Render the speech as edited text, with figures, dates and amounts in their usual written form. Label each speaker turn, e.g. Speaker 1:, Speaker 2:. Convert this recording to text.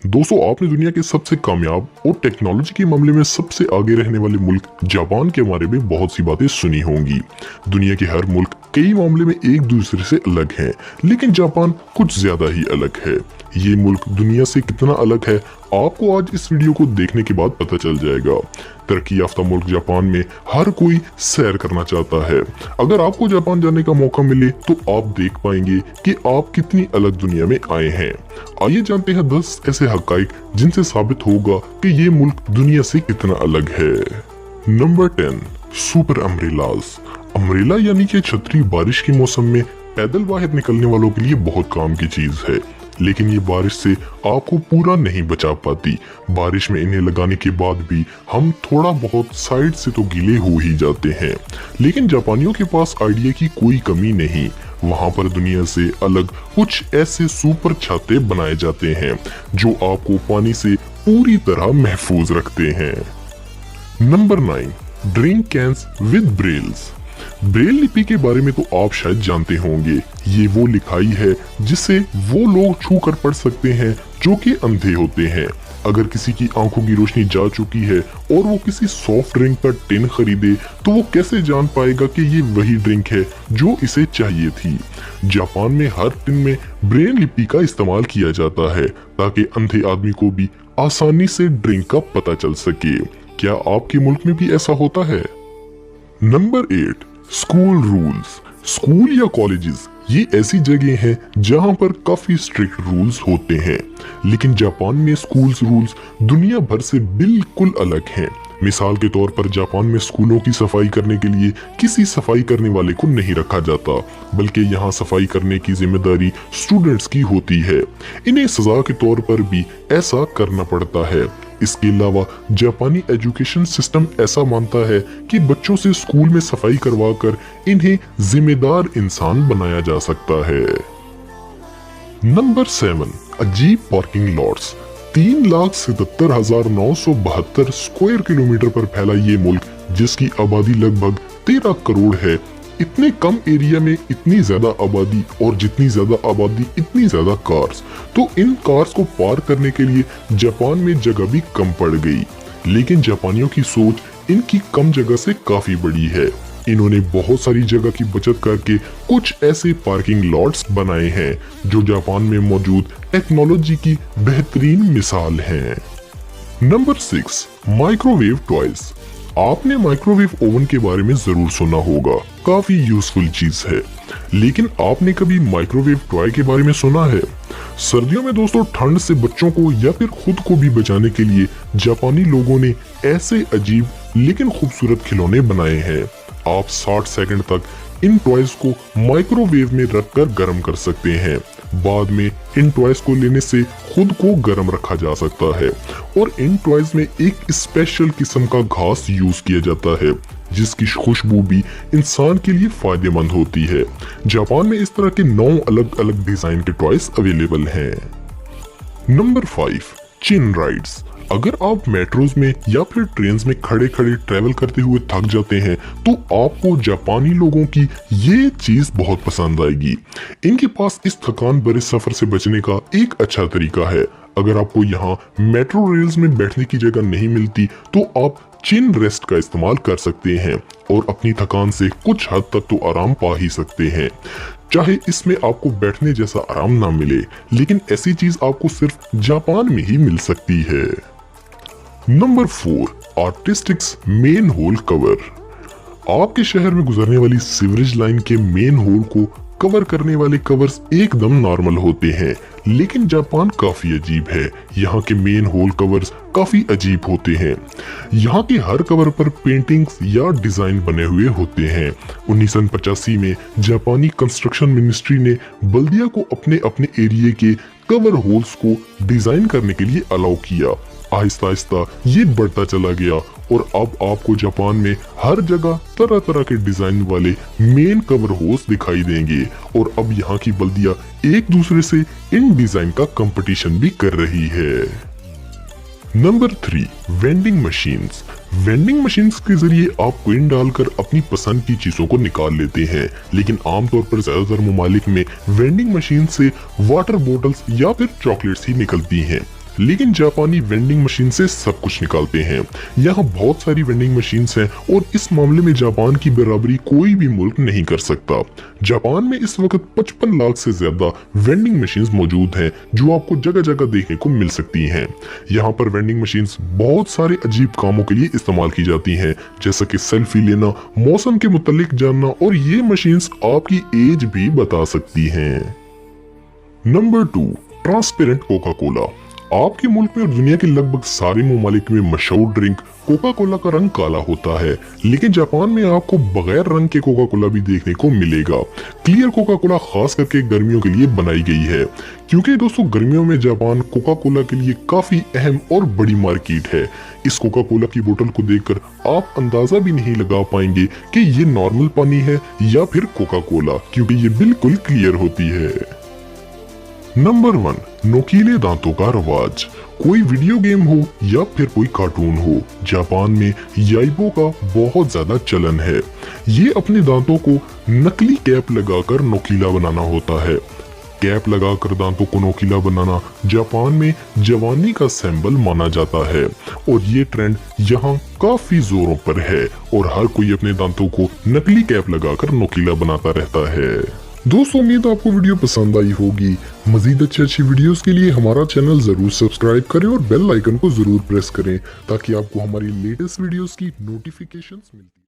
Speaker 1: दोस्तों, आपने दुनिया के सबसे कामयाब और टेक्नोलॉजी के मामले में सबसे आगे रहने वाले मुल्क जापान के बारे में बहुत सी बातें सुनी होंगी। दुनिया के हर मुल्क कई मामले में एक दूसरे से अलग है, लेकिन जापान कुछ ज्यादा ही अलग है। ये मुल्क दुनिया से कितना अलग है, आपको आज इस वीडियो को देखने के बाद पता चल जाएगा। तरक्की याफ्ता मुल्क जापान में हर कोई सैर करना चाहता है। अगर आपको जापान जाने का मौका मिले तो आप देख पाएंगे कि आप कितनी अलग दुनिया में आए हैं। आइए जानते हैं 10 ऐसे हकाइक जिनसे साबित होगा कि ये मुल्क दुनिया से कितना अलग है। Number 10, super umbrellas. अम्ब्रेला यानी कि छतरी बारिश के मौसम में पैदल बाहर निकलने वालों के लिए बहुत काम की चीज है, लेकिन ये बारिश से आपको पूरा नहीं बचा पाती। बारिश में इन्हें लगाने के बाद भी हम थोड़ा बहुत साइड से तो गीले हो ही जाते हैं, लेकिन जापानियों के पास आइडिया की कोई कमी नहीं। वहां पर दुनिया से अलग कुछ ऐसे सुपर छाते बनाए जाते हैं जो आपको पानी से पूरी तरह महफूज रखते हैं। Number 9, drink cans with brailles. Braille लिपि के बारे में तो आप शायद जानते होंगे। ये वो लिखाई है जिसे वो लोग छू कर पढ़ सकते हैं जो कि अंधे होते हैं। अगर किसी की आंखों की रोशनी जा चुकी है और वो किसी सॉफ्ट ड्रिंक का टिन खरीदे तो वो कैसे जान पाएगा कि ये वही ड्रिंक है जो इसे चाहिए थी। जापान में हर टिन में ब्रेल लिपि का इस्तेमाल किया जाता है ताकि अंधे आदमी को भी आसानी से ड्रिंक का पता चल सके। क्या आपके मुल्क में भी ऐसा होता है? Number 8, school rules. स्कूल या कॉलेजेस ये ऐसी जगह हैं जहां पर काफी स्ट्रिक्ट रूल्स होते हैं, लेकिन जापान में स्कूल्स रूल्स दुनिया भर से बिल्कुल अलग हैं। मिसाल के तौर पर जापान में स्कूलों की सफाई करने के लिए किसी सफाई करने वाले को नहीं रखा जाता, बल्कि यहाँ सफाई करने की जिम्मेदारी स्टूडेंट्स की होती है। इन्हें सजा के तौर पर भी ऐसा करना पड़ता है। इसके अलावा जापानी एजुकेशन सिस्टम ऐसा मानता है कि बच्चों से स्कूल में सफाई करवाकर इन्हें जिम्मेदार इंसान बनाया जा सकता है। नंबर 7, अजीब पार्किंग लॉट्स। 3,77,972 स्क्वायर किलोमीटर पर फैला ये मुल्क, जिसकी आबादी लगभग 13 करोड़ है। इतने कम एरिया में इतनी ज्यादा आबादी, और जितनी ज्यादा आबादी इतनी ज्यादा कार्स, तो इन कार्स को पार करने के लिए जापान में जगह भी कम पड़ गई। लेकिन जापानियों की सोच इनकी कम जगह से काफी बड़ी है। इन्होंने बहुत सारी जगह की बचत करके कुछ ऐसे पार्किंग लॉट्स बनाए हैं जो जापान में मौजूद टेक्नोलॉजी की बेहतरीन मिसाल है। Number 6, microwave toys. आपने माइक्रोवेव ओवन के बारे में जरूर सुना होगा, काफी यूजफुल चीज है, लेकिन आपने कभी माइक्रोवेव टॉय के बारे में सुना है? सर्दियों में दोस्तों ठंड से बच्चों को या फिर खुद को भी बचाने के लिए जापानी लोगों ने ऐसे अजीब लेकिन खूबसूरत खिलौने बनाए हैं। आप 60 सेकंड तक इन टॉयज को माइक्रोवेव में रखकर गर्म कर सकते हैं। बाद में इन टॉयज को लेने से खुद को गर्म रखा जा सकता है, और इन टॉयज में एक स्पेशल किस्म का घास यूज किया जाता है जिसकी खुशबू भी इंसान के लिए फायदेमंद होती है। जापान में इस तरह के 9 अलग अलग डिजाइन के टॉयज अवेलेबल हैं। नंबर 5, चिन राइड्स। अगर आप मेट्रोज में या फिर ट्रेन्स में खड़े खड़े ट्रेवल करते हुए थक जाते हैं तो आपको जापानी लोगों की ये चीज बहुत पसंद आएगी। इनके पास इस थकान भरे सफर से बचने का एक अच्छा तरीका है। अगर आपको यहाँ मेट्रो रेल्स में बैठने की जगह नहीं मिलती तो आप चिन रेस्ट का इस्तेमाल कर सकते हैं और अपनी थकान से कुछ हद तक तो आराम पा ही सकते हैं। चाहे इसमें आपको बैठने जैसा आराम ना मिले, लेकिन ऐसी चीज आपको सिर्फ जापान में ही मिल सकती है। Number 4, artistics main whole cover. आपके शहर में गुजरने वाली सीवरेज लाइन के मेन होल को कवर करने वाले कवर्स एकदम नॉर्मल होते हैं, लेकिन जापान काफी अजीब है। यहाँ के मेन होल कवर्स काफी अजीब होते हैं। यहाँ के हर कवर पर पेंटिंग्स या डिजाइन बने हुए होते हैं। 1985 में जापानी कंस्ट्रक्शन मिनिस्ट्री ने बल्दिया को अपने अपने एरिया के कवर होल्स को डिजाइन करने के लिए अलाउ किया। आहिस्ता आहिस्ता ये बढ़ता चला गया और अब आपको जापान में हर जगह तरह तरह के डिजाइन वाले मेन कवर होल्स दिखाई देंगे, और अब यहाँ की बल्दिया एक दूसरे से इन डिजाइन का कंपटीशन भी कर रही है। Number 3, vending machines. Vending machines के जरिए आप कॉइन डालकर अपनी पसंद की चीजों को निकाल लेते हैं, लेकिन आमतौर पर ज्यादातर ममालिक में वेंडिंग मशीन से वाटर बोतल्स या फिर चॉकलेट्स ही निकलती हैं। लेकिन जापानी वेंडिंग मशीन से सब कुछ निकालते हैं। यहाँ बहुत सारी वेंडिंग मशीन्स हैं और इस मामले में जापान की बराबरी कोई भी मुल्क नहीं कर सकता। जापान में इस वक्त 55 लाख से ज्यादा वेंडिंग मशीन्स मौजूद हैं जो आपको जगह जगह देखने को मिल सकती हैं। यहाँ पर वेंडिंग मशीन्स बहुत सारे अजीब कामों के लिए इस्तेमाल की जाती हैं, जैसा कि सेल्फी लेना, मौसम के मुतालिक जानना, और ये मशीन्स आपकी एज भी बता सकती हैं। Number 2, transparent Coca Cola. आपके मुल्क में और दुनिया के लगभग सारे ममालिक में मशहूर ड्रिंक कोका कोला का रंग काला होता है, लेकिन जापान में आपको बगैर रंग के कोका कोला भी देखने को मिलेगा। क्लियर कोका कोला खास करके गर्मियों के लिए बनाई गई है, क्योंकि दोस्तों गर्मियों में जापान कोका कोला के लिए काफी अहम और बड़ी मार्केट है। इस कोका कोला की बोतल को देखकर आप अंदाजा भी नहीं लगा पाएंगे कि ये नॉर्मल पानी है या फिर कोका कोला, क्योंकि ये बिल्कुल क्लियर होती है। नंबर 1, नोकीले दांतों का रवाज। कोई वीडियो गेम हो या फिर कोई कार्टून हो, जापान में याइबो का बहुत ज्यादा चलन है। ये अपने दांतों को नकली कैप लगाकर नोकीला बनाना होता है। कैप लगाकर दांतों को नोकीला बनाना जापान में जवानी का सिंबल माना जाता है और ये ट्रेंड यहाँ काफी जोरों पर है और हर कोई अपने दांतों को नकली कैप लगाकर नोकीला बनाता रहता है। दोस्तों उम्मीद आपको वीडियो पसंद आई होगी। मजीद अच्छी वीडियोस के लिए हमारा चैनल जरूर सब्सक्राइब करें और बेल आइकन को जरूर प्रेस करें ताकि आपको हमारी लेटेस्ट वीडियोस की नोटिफिकेशंस मिलती